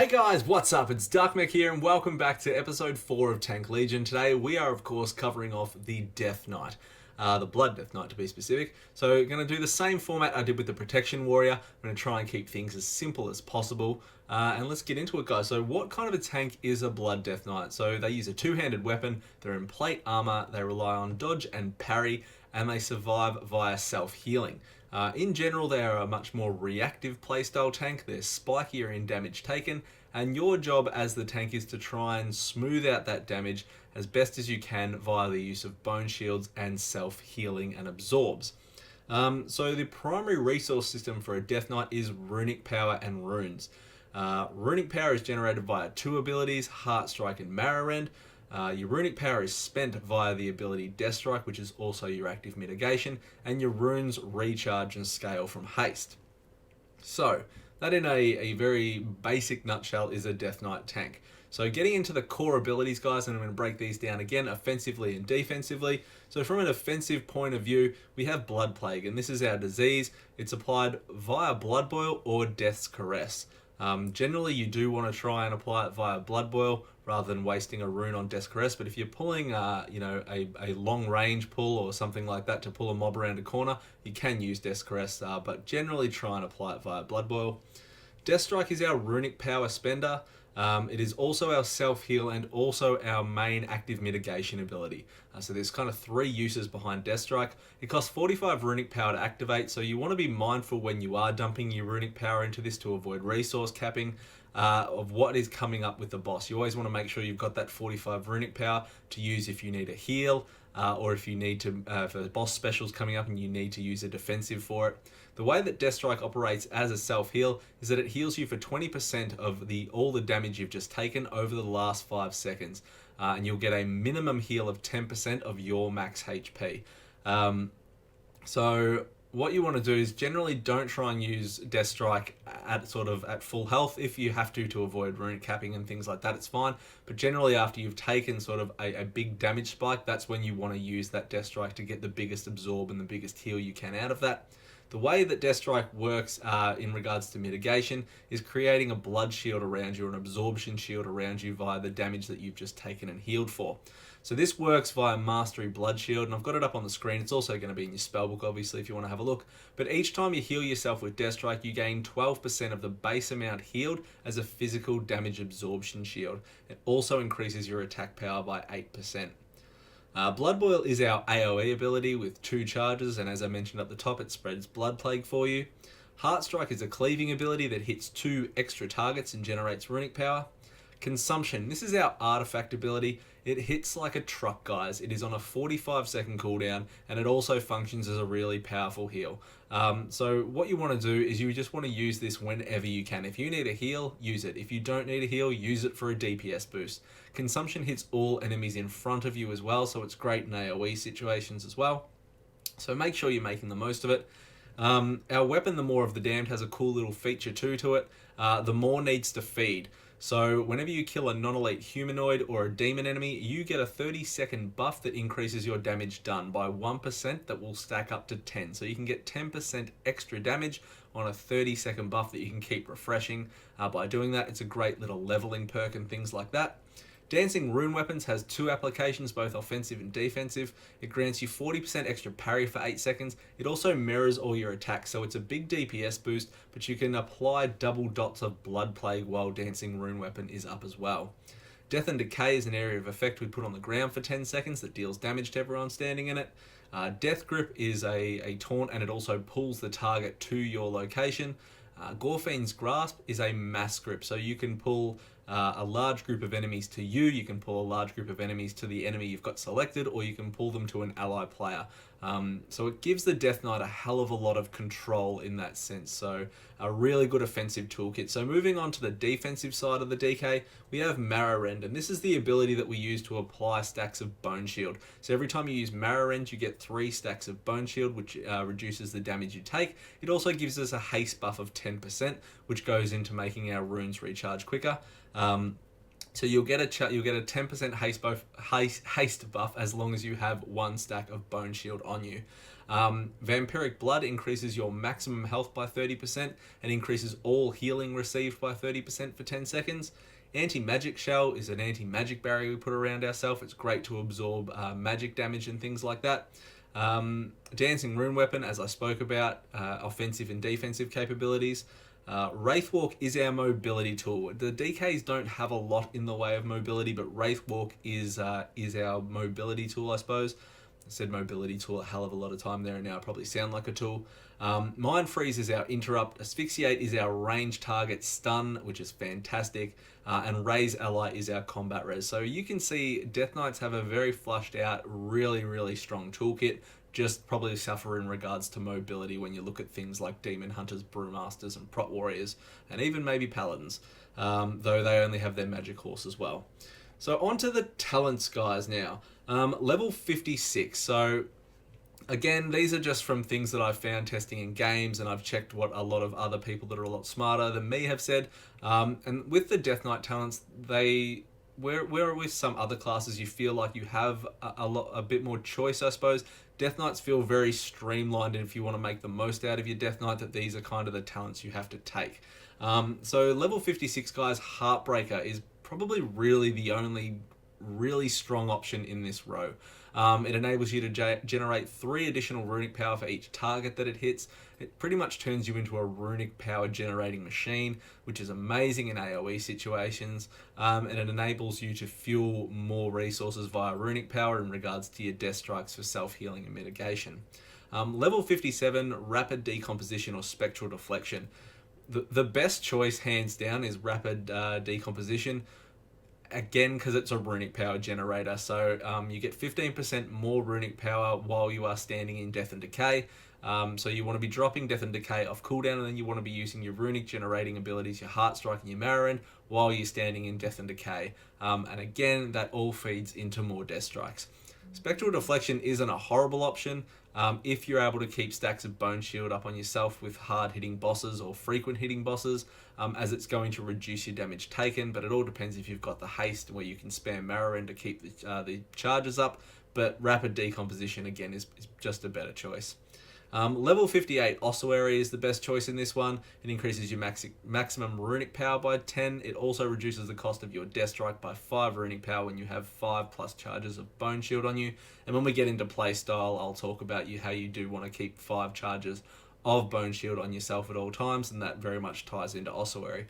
Hey guys, what's up? It's Darkmech here and welcome back to episode 4 of Tank Legion. Today we are of course covering off the Death Knight, the Blood Death Knight to be specific. So going to do the same format I did with the Protection Warrior. I'm going to try and keep things as simple as possible. And let's get into it, guys. So what kind of a tank is a Blood Death Knight? So they use a two-handed weapon, they're in plate armor, they rely on dodge and parry, and they survive via self-healing. In general, they are a much more reactive playstyle tank. They're spikier in damage taken, and your job as the tank is to try and smooth out that damage as best as you can via the use of bone shields and self-healing and absorbs. So the primary resource system for a Death Knight is runic power and runes. Runic power is generated via two abilities, Heart Strike and Marrow Rend. Your runic power is spent via the ability Death Strike, which is also your active mitigation, and your runes recharge and scale from haste. So, that in a very basic nutshell is a Death Knight tank. So getting into the core abilities, guys, and I'm going to break these down again, offensively and defensively. So from an offensive point of view, we have Blood Plague, and this is our disease. It's applied via Blood Boil or Death's Caress. Generally, you do want to try and apply it via Blood Boil rather than wasting a rune on Death's Caress. But if you're pulling, a long range pull or something like that to pull a mob around a corner, you can use Death's Caress. But generally, try and apply it via Blood Boil. Death Strike is our runic power spender. It is also our self-heal and also our main active mitigation ability. So there's kind of three uses behind Death Strike. It costs 45 runic power to activate, so you want to be mindful when you are dumping your runic power into this to avoid resource capping of what is coming up with the boss. You always want to make sure you've got that 45 runic power to use if you need a heal, or if you need to, for boss specials coming up and you need to use a defensive for it. The way that Death Strike operates as a self-heal is that it heals you for 20% of all the damage you've just taken over the last 5 seconds. And you'll get a minimum heal of 10% of your max HP. So what you want to do is generally don't try and use Death Strike at full health. If you have to avoid runic capping and things like that, it's fine. But generally after you've taken sort of a big damage spike, that's when you want to use that Death Strike to get the biggest absorb and the biggest heal you can out of that. The way that Death Strike works in regards to mitigation is creating a blood shield around you, or an absorption shield around you via the damage that you've just taken and healed for. So this works via Mastery Blood Shield, and I've got it up on the screen. It's also going to be in your spellbook, obviously, if you want to have a look. But each time you heal yourself with Death Strike, you gain 12% of the base amount healed as a physical damage absorption shield. It also increases your attack power by 8%. Blood Boil is our AoE ability with 2 charges, and as I mentioned at the top, it spreads Blood Plague for you. Heart Strike is a cleaving ability that hits 2 extra targets and generates runic power. Consumption, this is our artifact ability. It hits like a truck, guys. It is on a 45-second cooldown, and it also functions as a really powerful heal. So what you want to do is you just want to use this whenever you can. If you need a heal, use it. If you don't need a heal, use it for a DPS boost. Consumption hits all enemies in front of you as well, so it's great in AoE situations as well. So make sure you're making the most of it. Our weapon, the More of the Damned, has a cool little feature too to it. The More needs to feed. So whenever you kill a non-elite humanoid or a demon enemy, you get a 30-second buff that increases your damage done by 1% that will stack up to 10. So you can get 10% extra damage on a 30-second buff that you can keep refreshing by doing that. It's a great little leveling perk and things like that. Dancing Rune Weapons has 2 applications, both offensive and defensive. It grants you 40% extra parry for 8 seconds. It also mirrors all your attacks, so it's a big DPS boost, but you can apply double dots of Blood Plague while Dancing Rune Weapon is up as well. Death and Decay is an area of effect we put on the ground for 10 seconds that deals damage to everyone standing in it. Death Grip is a taunt, and it also pulls the target to your location. Gorfiend's Grasp is a mass grip, so you can pull a large group of enemies to you, you can pull a large group of enemies to the enemy you've got selected, or you can pull them to an ally player. So it gives the Death Knight a hell of a lot of control in that sense, so a really good offensive toolkit. So moving on to the defensive side of the DK, we have Marrow Rend, and this is the ability that we use to apply stacks of Bone Shield. So every time you use Marrow Rend, you get 3 stacks of Bone Shield, which reduces the damage you take. It also gives us a haste buff of 10%, which goes into making our runes recharge quicker. So you'll get a 10% haste buff as long as you have 1 stack of Bone Shield on you. Vampiric Blood increases your maximum health by 30% and increases all healing received by 30% for 10 seconds. Anti-Magic Shell is an anti-magic barrier we put around ourselves. It's great to absorb magic damage and things like that. Dancing Rune Weapon, as I spoke about, offensive and defensive capabilities. Wraithwalk is our mobility tool. The DKs don't have a lot in the way of mobility, but Wraithwalk is our mobility tool, I suppose. I said mobility tool a hell of a lot of time there, and now I probably sound like a tool. Mind Freeze is our interrupt. Asphyxiate is our range target stun, which is fantastic. And Raise Ally is our combat res. So you can see Death Knights have a very flushed out, really, really strong toolkit. Just probably suffer in regards to mobility when you look at things like Demon Hunters, Brewmasters, and Prot Warriors, and even maybe Paladins, though they only have their Magic Horse as well. So on to the talents, guys, now. Level 56. So again, these are just from things that I've found testing in games, and I've checked what a lot of other people that are a lot smarter than me have said. And with the Death Knight talents, where with some other classes you feel like you have a bit more choice, I suppose. Death Knights feel very streamlined, and if you want to make the most out of your Death Knight, that these are kind of the talents you have to take. So level 56, guys, Heartbreaker is probably really the only really strong option in this row. It enables you to generate 3 additional runic power for each target that it hits. It pretty much turns you into a runic power generating machine, which is amazing in AoE situations, and it enables you to fuel more resources via runic power in regards to your death strikes for self-healing and mitigation. Level 57, Rapid Decomposition or Spectral Deflection. The best choice, hands down, is Rapid Decomposition. Again, because it's a runic power generator, so you get 15% more runic power while you are standing in Death and Decay. So you want to be dropping Death and Decay off cooldown, and then you want to be using your runic generating abilities, your Heart Strike and your Marrow while you're standing in Death and Decay. And again, that all feeds into more Death Strikes. Spectral Deflection isn't a horrible option if you're able to keep stacks of Bone Shield up on yourself with hard hitting bosses or frequent hitting bosses, as it's going to reduce your damage taken, but it all depends if you've got the haste where you can spam Marrow to keep the charges up. But Rapid Decomposition again is just a better choice. Level 58, Ossuary is the best choice in this one. It increases your maximum runic power by 10. It also reduces the cost of your Death Strike by 5 runic power when you have 5 plus charges of Bone Shield on you. And when we get into Playstyle, I'll talk about how you do want to keep 5 charges of Bone Shield on yourself at all times, and that very much ties into Ossuary.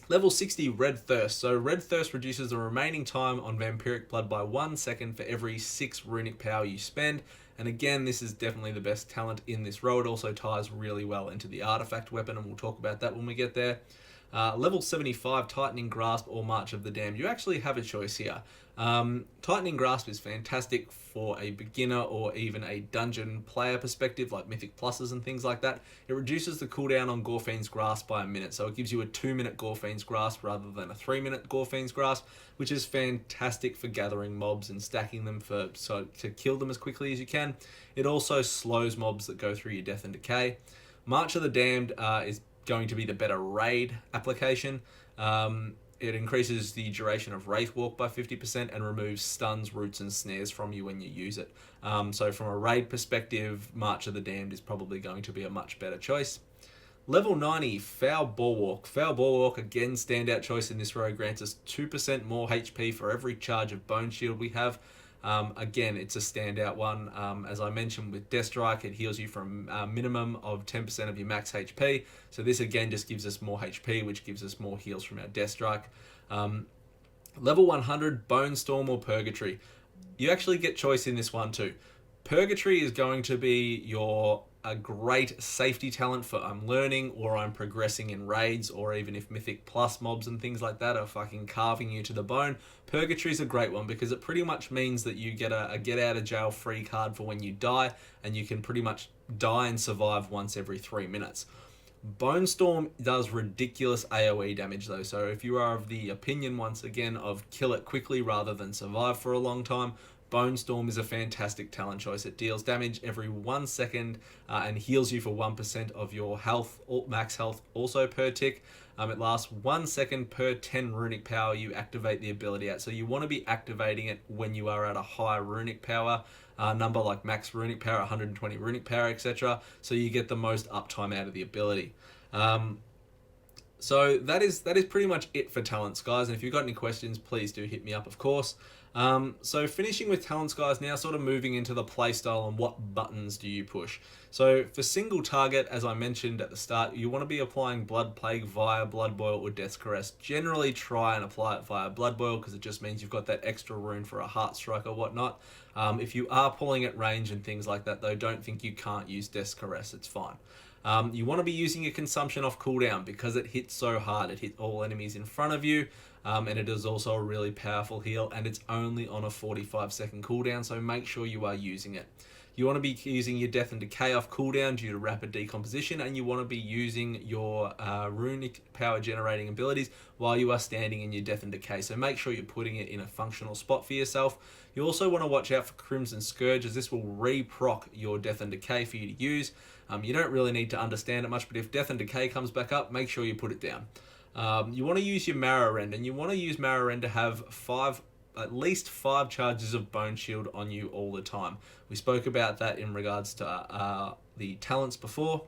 Level 60, Red Thirst. So Red Thirst reduces the remaining time on Vampiric Blood by 1 second for every 6 runic power you spend. And again, this is definitely the best talent in this row. It also ties really well into the artifact weapon, and we'll talk about that when we get there. Level 75, Tightening Grasp or March of the Damned. You actually have a choice here. Tightening Grasp is fantastic for a beginner or even a dungeon player perspective, like Mythic Pluses and things like that. It reduces the cooldown on Gorfiend's Grasp by a minute, so it gives you a 2-minute Gorfiend's Grasp rather than a 3-minute Gorfiend's Grasp, which is fantastic for gathering mobs and stacking them to kill them as quickly as you can. It also slows mobs that go through your Death and Decay. March of the Damned is going to be the better raid application. It increases the duration of Wraithwalk by 50% and removes stuns, roots, and snares from you when you use it. So from a raid perspective, March of the Damned is probably going to be a much better choice. Level 90, Foul Bulwark. Foul Bulwark, again, standout choice in this row, grants us 2% more HP for every charge of Bone Shield we have. Again, it's a standout one. As I mentioned with Death Strike, it heals you from a minimum of 10% of your max HP. So this again just gives us more HP, which gives us more heals from our Death Strike. Level 100, Bone Storm or Purgatory. You actually get choice in this one too. Purgatory is going to be a great safety talent for I'm learning or I'm progressing in raids, or even if Mythic Plus mobs and things like that are fucking carving you to the bone. Purgatory is a great one because it pretty much means that you get a get out of jail free card for when you die, and you can pretty much die and survive once every 3 minutes. Bone Storm does ridiculous AoE damage though, so if you are of the opinion once again of kill it quickly rather than survive for a long time, Bone Storm is a fantastic talent choice. It deals damage every 1 second and heals you for 1% of your health, max health, also per tick. It lasts 1 second per 10 runic power you activate the ability at. So you want to be activating it when you are at a high runic power number, like max runic power, 120 runic power, etc. So you get the most uptime out of the ability. So that is pretty much it for talents, guys. And if you've got any questions, please do hit me up, of course. So finishing with talents, guys, now sort of moving into the playstyle and what buttons do you push. So for single target, as I mentioned at the start, you want to be applying Blood Plague via Blood Boil or Death's Caress. Generally try and apply it via Blood Boil because it just means you've got that extra rune for a Heart Strike or whatnot. If you are pulling at range and things like that, though, don't think you can't use Death's Caress. It's fine. You want to be using your consumption off cooldown because it hits so hard. It hits all enemies in front of you, and it is also a really powerful heal, and it's only on a 45-second cooldown, so make sure you are using it. You want to be using your Death and Decay off cooldown due to rapid decomposition, and you want to be using your runic power generating abilities while you are standing in your Death and Decay, so make sure you're putting it in a functional spot for yourself. You also want to watch out for Crimson Scourge, as this will re-proc your Death and Decay for you to use. You don't really need to understand it much, but if Death and Decay comes back up, make sure you put it down. You want to use your Marrow Rend, and you want to use Marrow Rend to have at least 5 charges of Bone Shield on you all the time. We spoke about that in regards to the talents before,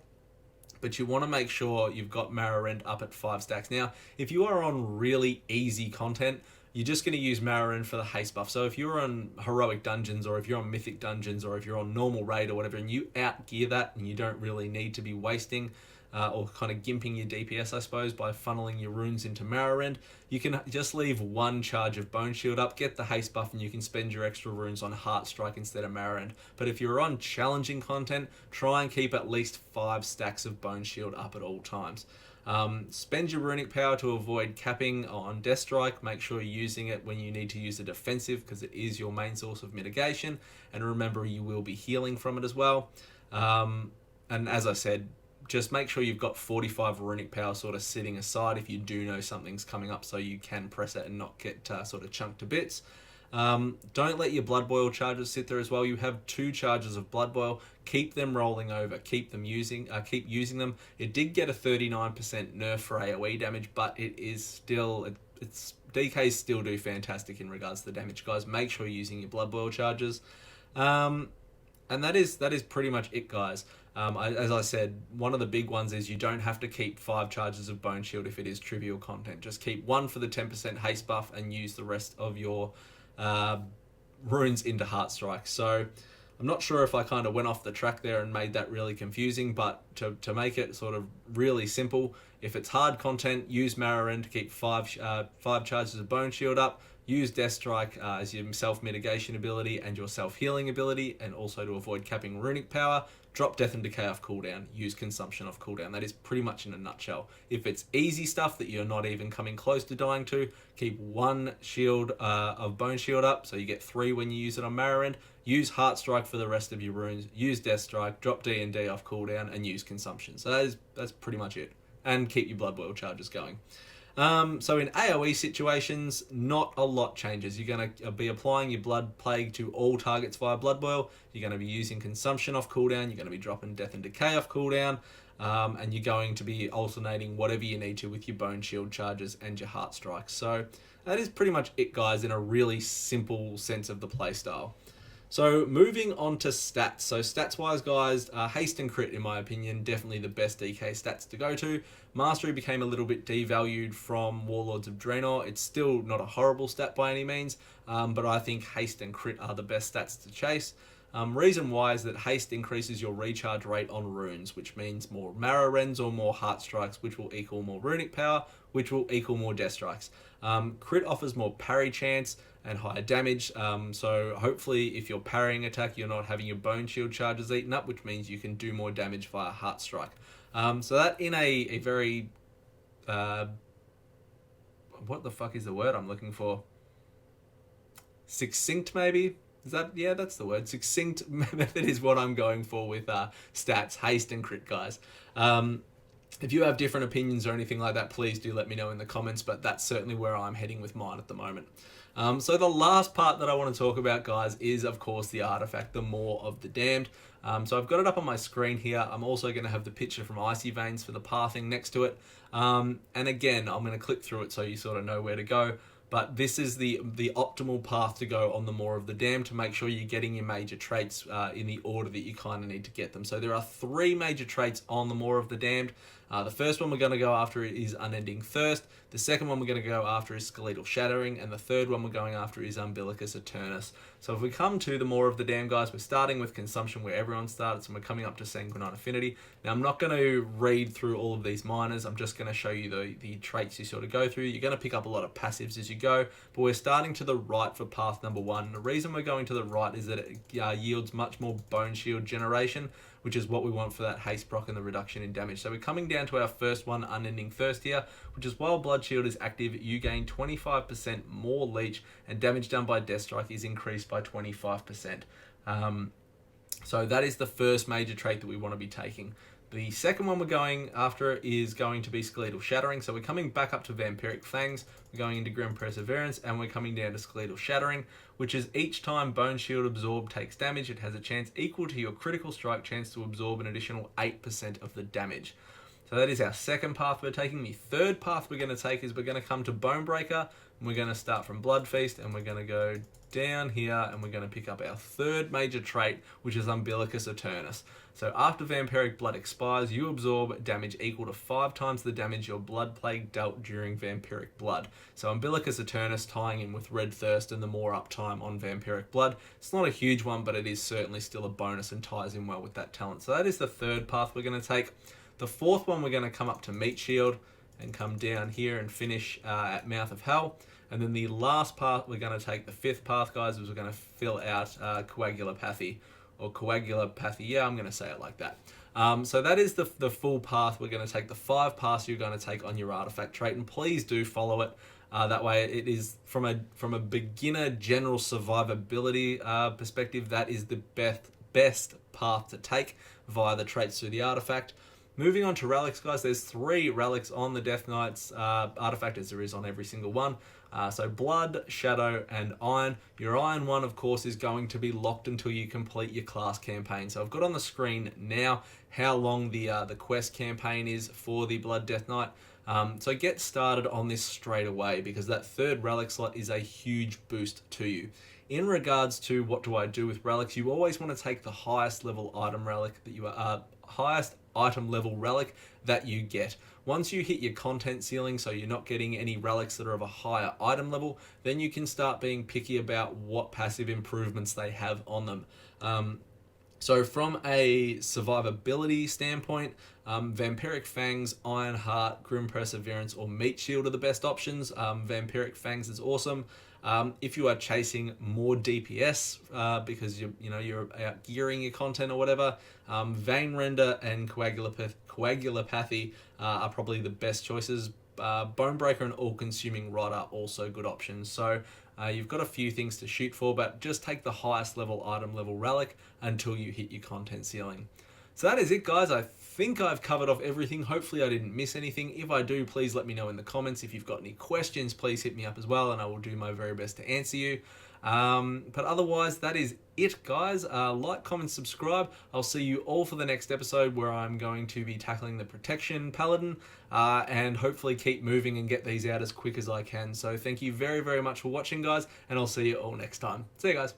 but you want to make sure you've got Marrow Rend up at 5 stacks. Now, if you are on really easy content, you're just going to use Marrow Rend for the haste buff. So if you're on heroic dungeons, or if you're on mythic dungeons, or if you're on normal raid or whatever, and you outgear that and you don't really need to be wasting or kind of gimping your DPS, I suppose, by funneling your runes into Marrow Rend, you can just leave 1 charge of Bone Shield up, get the haste buff, and you can spend your extra runes on Heart Strike instead of Marrow Rend. But if you're on challenging content, try and keep at least 5 stacks of Bone Shield up at all times. Spend your runic power to avoid capping on Death Strike. Make sure you're using it when you need to use the defensive, because it is your main source of mitigation, and remember, you will be healing from it as well. And as I said, just make sure you've got 45 runic power sort of sitting aside if you do know something's coming up, so you can press it and not get sort of chunked to bits. Don't let your Blood Boil charges sit there as well. You have 2 charges of Blood Boil. Keep them rolling over. Keep using them. It did get a 39% nerf for AoE damage, but it is still, DKs still do fantastic in regards to the damage, guys. Make sure you're using your Blood Boil charges. And that is pretty much it, guys. As I said, one of the big ones is you don't have to keep 5 charges of Bone Shield if it is trivial content. Just keep 1 for the 10% haste buff and use the rest of your runes into Heart Strike. So I'm not sure if I kind of went off the track there and made that really confusing, but to make it sort of really simple, if it's hard content, use Marrow Rend to keep 5 charges of Bone Shield up. Use Death Strike as your self-mitigation ability and your self-healing ability, and also to avoid capping runic power. Drop Death and Decay off cooldown. Use Consumption off cooldown. That is pretty much in a nutshell. If it's easy stuff that you're not even coming close to dying to, keep 1 shield of Bone Shield up, so you get 3 when you use it on Marrow Rend. Use Heart Strike for the rest of your runes. Use Death Strike. Drop D&D off cooldown, and use Consumption. So that's pretty much it. And keep your Blood Boil charges going. So in AoE situations, not a lot changes. You're going to be applying your Blood Plague to all targets via Blood Boil. You're going to be using Consumption off cooldown. You're going to be dropping Death and Decay off cooldown. And you're going to be alternating whatever you need to with your Bone Shield charges and your Heart Strikes. So that is pretty much it, guys, in a really simple sense of the playstyle. So moving on to stats. So stats-wise, guys, Haste and Crit, in my opinion, definitely the best DK stats to go to. Mastery became a little bit devalued from Warlords of Draenor. It's still not a horrible stat by any means, but I think Haste and Crit are the best stats to chase. Reason why is that Haste increases your recharge rate on runes, which means more Marrow Rends or more Heart Strikes, which will equal more runic power, which will equal more Death Strikes. Crit offers more parry chance and higher damage, so hopefully if you're parrying attack, you're not having your Bone Shield charges eaten up, which means you can do more damage via Heart Strike. So that in a very what the fuck is the word I'm looking for? Succinct, maybe? Is that, yeah, that's the word. Succinct method is what I'm going for with stats, Haste and Crit, guys. If you have different opinions or anything like that, please do let me know in the comments, but that's certainly where I'm heading with mine at the moment. So the last part that I want to talk about, guys, is of course the artifact, the Maw of the Damned. So I've got it up on my screen here. I'm also going to have the picture from Icy Veins for the pathing next to it. And again, I'm going to click through it so you sort of know where to go. But this is the optimal path to go on the Maw of the Damned to make sure you're getting your major traits in the order that you kind of need to get them. So there are 3 major traits on the Maw of the Damned. The first one we're going to go after is Unending Thirst. The second one we're going to go after is Skeletal Shattering. And the third one we're going after is Umbilicus Eternus. So if we come to the Maw of the Damned, guys, we're starting with Consumption where everyone starts, and we're coming up to Sanguinite Affinity. Now, I'm not going to read through all of these minors. I'm just going to show you the traits you sort of go through. You're going to pick up a lot of passives as you go, but we're starting to the right for path number 1. The reason we're going to the right is that it yields much more Bone Shield generation, which is what we want for that haste proc and the reduction in damage. So we're coming down to our first one, Unending Thirst here, which is while Blood Shield is active, you gain 25% more leech, and damage done by Death Strike is increased by 25%. So that is the first major trait that we want to be taking. The second one we're going after is going to be Skeletal Shattering. So we're coming back up to Vampiric Fangs, we're going into Grim Perseverance, and we're coming down to Skeletal Shattering, which is each time Bone Shield absorbed takes damage, it has a chance equal to your critical strike chance to absorb an additional 8% of the damage. So that is our second path we're taking. The third path we're going to take is we're going to come to Bonebreaker, and we're going to start from Blood Feast, and we're going to go down here, and we're going to pick up our third major trait, which is Umbilicus Eternus. So after Vampiric Blood expires, you absorb damage equal to 5 times the damage your Blood Plague dealt during Vampiric Blood. So Umbilicus Eternus tying in with Red Thirst and the more uptime on Vampiric Blood. It's not a huge one, but it is certainly still a bonus and ties in well with that talent. So that is the third path we're going to take. The fourth one, we're going to come up to Meat Shield and come down here and finish at Mouth of Hell. And then the last path we're going to take, the fifth path, guys, is we're going to fill out Coagulopathy, or Coagulopathy. Yeah, I'm going to say it like that. So that is the full path we're going to take, the 5 paths you're going to take on your artifact trait, and please do follow it. That way it is from a beginner general survivability perspective, that is the best path to take via the traits through the artifact. Moving on to relics, guys, there's 3 relics on the Death Knight's artifact, as there is on every single one. So Blood, Shadow, and Iron. Your Iron one, of course, is going to be locked until you complete your class campaign. So I've got on the screen now how long the quest campaign is for the Blood Death Knight. So get started on this straight away, because that 3rd relic slot is a huge boost to you. In regards to what do I do with relics, you always want to take the highest level item relic that you are highest item level relic that you get. Once you hit your content ceiling, so you're not getting any relics that are of a higher item level, then you can start being picky about what passive improvements they have on them. So from a survivability standpoint, Vampiric Fangs, Iron Heart, Grim Perseverance, or Meat Shield are the best options. Vampiric Fangs is awesome. If you are chasing more DPS because you're out gearing your content or whatever, Vein Render and Coagulopathy are probably the best choices. Bonebreaker and All-Consuming Rod are also good options. So you've got a few things to shoot for, but just take the highest level item level relic until you hit your content ceiling. So that is it, guys. I think I've covered off everything. Hopefully I didn't miss anything. If I do, please let me know in the comments. If you've got any questions, please hit me up as well, and I will do my very best to answer you. But otherwise, that is it, guys. Like, comment, subscribe. I'll see you all for the next episode, where I'm going to be tackling the Protection Paladin, and hopefully keep moving and get these out as quick as I can. So thank you very, very much for watching, guys, and I'll see you all next time. See you guys.